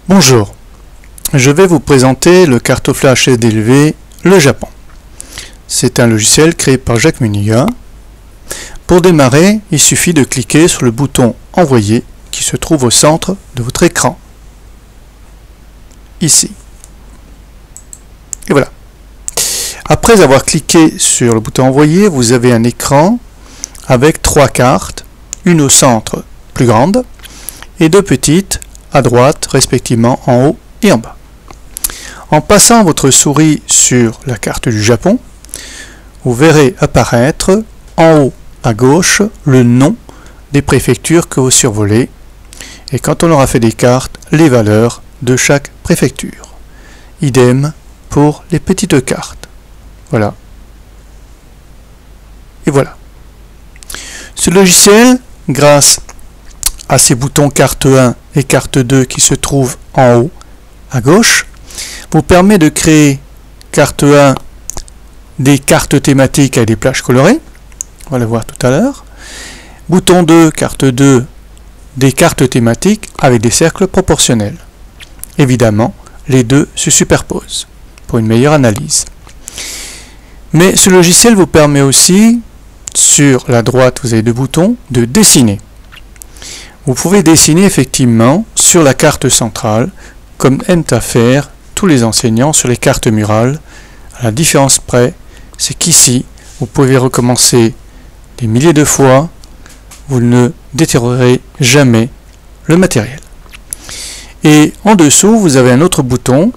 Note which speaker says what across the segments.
Speaker 1: Bonjour, je vais vous présenter le cartoflage SDLV Le Japon. C'est un logiciel créé par Jacques Muniga. Pour démarrer, il suffit de cliquer sur le bouton Envoyer qui se trouve au centre de votre écran. Ici. Et voilà. Après avoir cliqué sur le bouton Envoyer, vous avez un écran avec 3 cartes, une au centre plus grande et 2 petites à droite, respectivement en haut et en bas. En passant votre souris sur la carte du Japon, vous verrez apparaître en haut à gauche le nom des préfectures que vous survolez et quand on aura fait des cartes, les valeurs de chaque préfecture. Idem pour les petites cartes. Voilà. Et voilà. Ce logiciel, grâce à ces boutons carte 1 et carte 2 qui se trouvent en haut à gauche, vous permet de créer carte 1 des cartes thématiques avec des plages colorées, on va le voir tout à l'heure, bouton 2, carte 2, des cartes thématiques avec des cercles proportionnels. Évidemment, les deux se superposent pour une meilleure analyse. Mais ce logiciel vous permet aussi, sur la droite vous avez 2 boutons, de dessiner. Vous pouvez dessiner effectivement sur la carte centrale, comme aiment à faire tous les enseignants sur les cartes murales. À la différence près, c'est qu'ici, vous pouvez recommencer des milliers de fois, vous ne détériorerez jamais le matériel. Et en dessous, vous avez un autre bouton,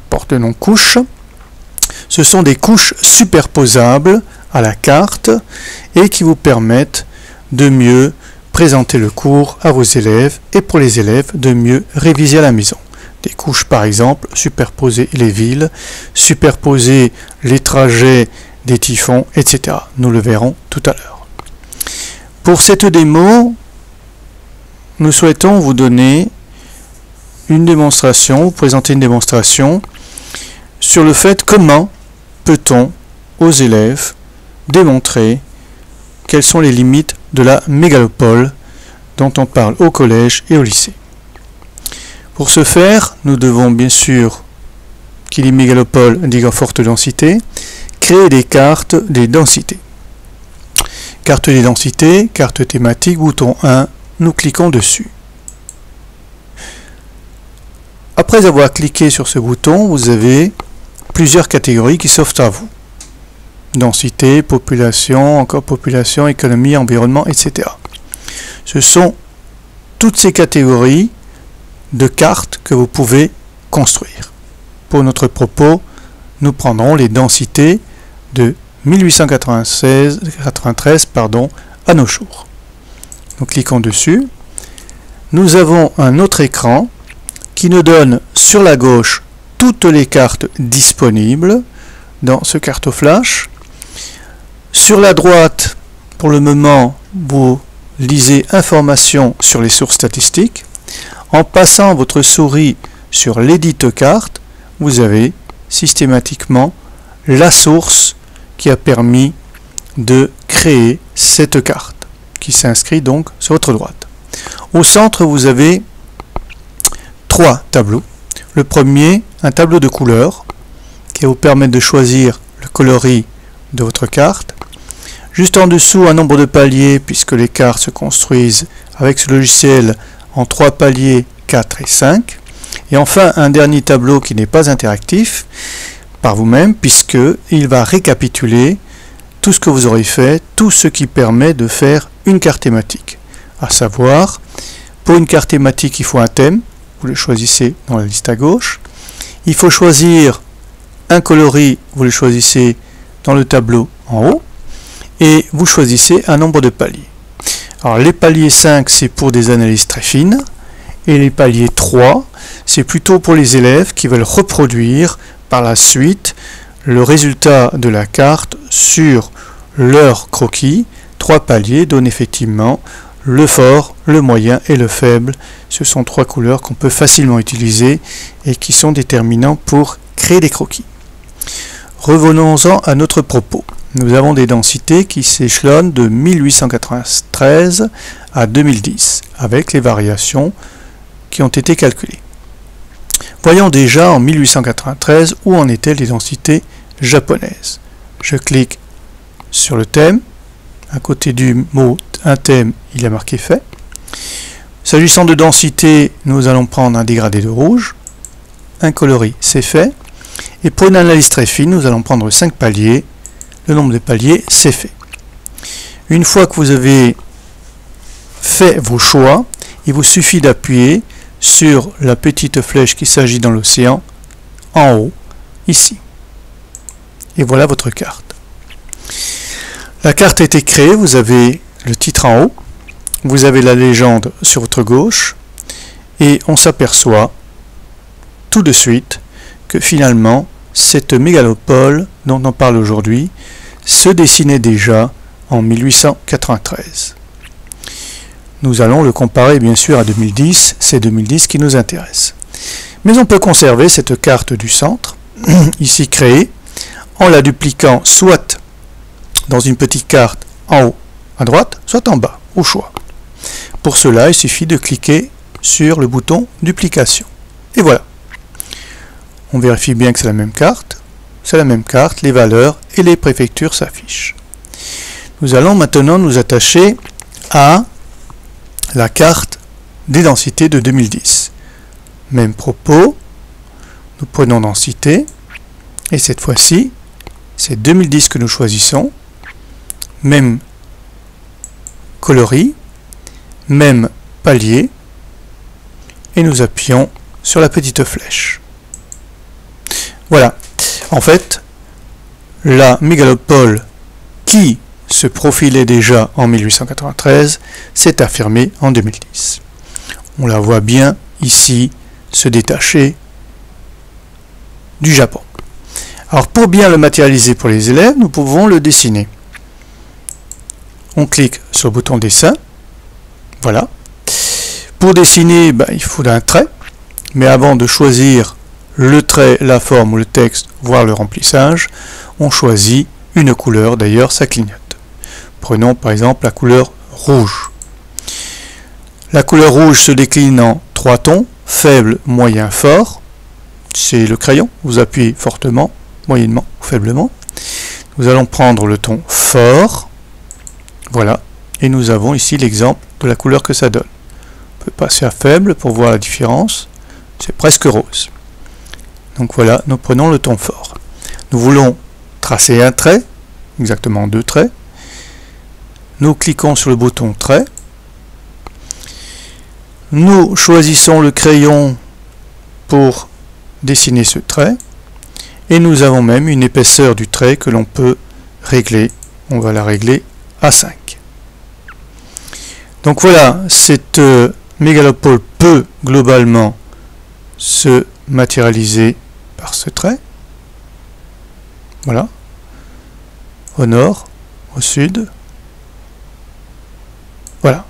Speaker 1: porte-nom couche. Ce sont des couches superposables à la carte et qui vous permettent de mieux présenter le cours à vos élèves et pour les élèves de mieux réviser à la maison. Des couches par exemple, superposer les villes, superposer les trajets des typhons, etc. Nous le verrons tout à l'heure. Pour cette démo, nous souhaitons vous donner une démonstration, vous présenter une démonstration sur le fait comment peut-on aux élèves démontrer quelles sont les limites de la mégalopole dont on parle au collège et au lycée. Pour ce faire, nous devons bien sûr, qui dit mégalopole indique forte densité, créer des cartes des densités. Carte des densités, carte thématique, bouton 1, nous cliquons dessus. Après avoir cliqué sur ce bouton, vous avez plusieurs catégories qui s'offrent à vous. Densité, population, encore population, économie, environnement, etc. Ce sont toutes ces catégories de cartes que vous pouvez construire. Pour notre propos, nous prendrons les densités de 1893 à nos jours. Nous cliquons dessus. Nous avons un autre écran qui nous donne sur la gauche toutes les cartes disponibles dans ce cartoflash. Sur la droite, pour le moment, vous lisez informations sur les sources statistiques. En passant votre souris sur l'édite carte, vous avez systématiquement la source qui a permis de créer cette carte, qui s'inscrit donc sur votre droite. Au centre, vous avez 3 tableaux. Le premier, un tableau de couleurs, qui va vous permettre de choisir le coloris de votre carte. Juste en dessous, un nombre de paliers, puisque les cartes se construisent avec ce logiciel en 3 paliers, 4 et 5. Et enfin, un dernier tableau qui n'est pas interactif par vous-même, puisqu'il va récapituler tout ce que vous aurez fait, tout ce qui permet de faire une carte thématique. À savoir, pour une carte thématique, il faut un thème, vous le choisissez dans la liste à gauche. Il faut choisir un coloris, vous le choisissez dans le tableau en haut. Et vous choisissez un nombre de paliers. Alors les paliers 5, c'est pour des analyses très fines, et les paliers 3, c'est plutôt pour les élèves qui veulent reproduire par la suite le résultat de la carte sur leur croquis. 3 paliers donnent effectivement le fort, le moyen et le faible. Ce sont 3 couleurs qu'on peut facilement utiliser et qui sont déterminants pour créer des croquis. Revenons-en à notre propos. Nous avons des densités qui s'échelonnent de 1893 à 2010, avec les variations qui ont été calculées. Voyons déjà en 1893 où en étaient les densités japonaises. Je clique sur le thème. À côté du mot un thème, il y a marqué fait. S'agissant de densité, nous allons prendre un dégradé de rouge. Un coloris, c'est fait. Et pour une analyse très fine, nous allons prendre 5 paliers. Le nombre de paliers, c'est fait. Une fois que vous avez fait vos choix, il vous suffit d'appuyer sur la petite flèche qui s'agit dans l'océan, en haut, ici. Et voilà votre carte. La carte a été créée, vous avez le titre en haut, vous avez la légende sur votre gauche, et on s'aperçoit tout de suite que finalement, cette mégalopole dont on parle aujourd'hui se dessinait déjà en 1893. Nous allons le comparer bien sûr à 2010, c'est 2010 qui nous intéresse. Mais on peut conserver cette carte du centre, ici créée, en la dupliquant soit dans une petite carte en haut à droite, soit en bas, au choix. Pour cela, il suffit de cliquer sur le bouton duplication. Et voilà. On vérifie bien que c'est la même carte. C'est la même carte, les valeurs et les préfectures s'affichent. Nous allons maintenant nous attacher à la carte des densités de 2010. Même propos, nous prenons densité, et cette fois-ci, c'est 2010 que nous choisissons. Même coloris, même palier, et nous appuyons sur la petite flèche. Voilà. En fait, la mégalopole qui se profilait déjà en 1893 s'est affirmée en 2010. On la voit bien ici se détacher du Japon. Alors pour bien le matérialiser pour les élèves, nous pouvons le dessiner. On clique sur le bouton dessin. Voilà. Pour dessiner, il faut un trait. Mais avant de choisir le trait, la forme ou le texte, voire le remplissage, on choisit une couleur. D'ailleurs, ça clignote. Prenons par exemple la couleur rouge. La couleur rouge se décline en 3 tons, faible, moyen, fort. C'est le crayon. Vous appuyez fortement, moyennement ou faiblement. Nous allons prendre le ton fort. Voilà, et nous avons ici l'exemple de la couleur que ça donne. On peut passer à faible pour voir la différence. C'est presque rose. Donc voilà, nous prenons le ton fort. Nous voulons tracer un trait, exactement 2 traits. Nous cliquons sur le bouton trait. Nous choisissons le crayon pour dessiner ce trait. Et nous avons même une épaisseur du trait que l'on peut régler. On va la régler à 5. Donc voilà, cette mégalopole peut globalement se matérialiser par ce trait. Voilà. Au nord, au sud. Voilà.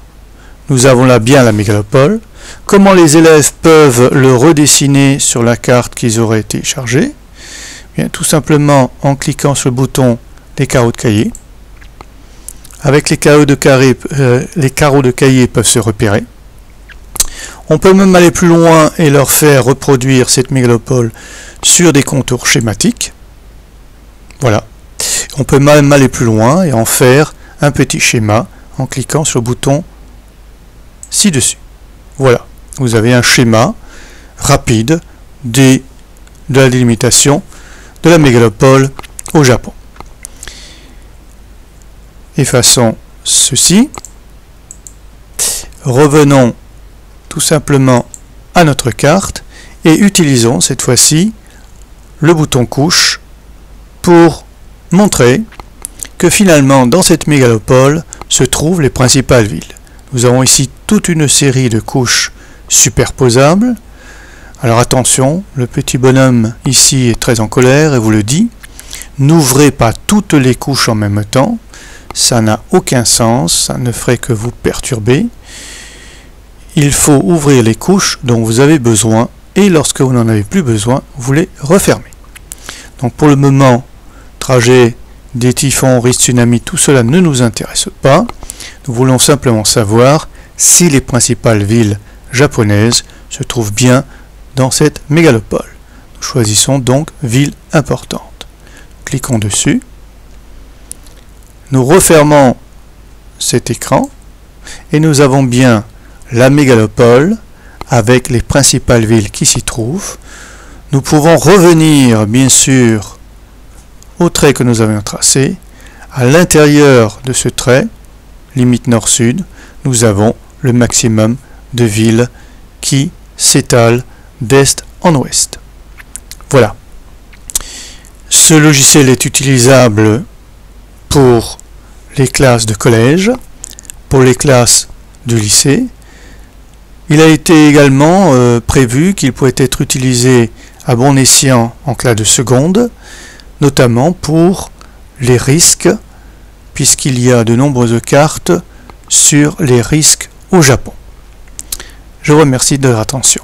Speaker 1: Nous avons là bien la mégalopole. Comment les élèves peuvent le redessiner sur la carte qu'ils auraient téléchargée? Bien, tout simplement en cliquant sur le bouton des carreaux de cahier. Avec les carreaux de cahier peuvent se repérer. On peut même aller plus loin et leur faire reproduire cette mégalopole sur des contours schématiques. Voilà. On peut même aller plus loin et en faire un petit schéma en cliquant sur le bouton ci-dessus. Voilà. Vous avez un schéma rapide de la délimitation de la mégalopole au Japon. Effaçons ceci. Revenons tout simplement à notre carte et utilisons cette fois-ci le bouton couche pour montrer que finalement dans cette mégalopole se trouvent les principales villes. Nous avons ici toute une série de couches superposables. Alors attention, le petit bonhomme ici est très en colère et vous le dit. N'ouvrez pas toutes les couches en même temps. Ça n'a aucun sens, ça ne ferait que vous perturber. Il faut ouvrir les couches dont vous avez besoin et lorsque vous n'en avez plus besoin, vous les refermez. Donc pour le moment, trajet, des typhons, risque tsunami, tout cela ne nous intéresse pas. Nous voulons simplement savoir si les principales villes japonaises se trouvent bien dans cette mégalopole. Nous choisissons donc ville importante. Cliquons dessus. Nous refermons cet écran et nous avons bien la mégalopole avec les principales villes qui s'y trouvent. Nous pouvons revenir bien sûr au trait que nous avions tracé. À l'intérieur de ce trait, limite nord-sud, nous avons le maximum de villes qui s'étalent d'est en ouest. Voilà. Ce logiciel est utilisable pour les classes de collège, pour les classes du lycée. Il a été également prévu qu'il pouvait être utilisé à bon escient en classe de seconde, notamment pour les risques, puisqu'il y a de nombreuses cartes sur les risques au Japon. Je vous remercie de votre attention.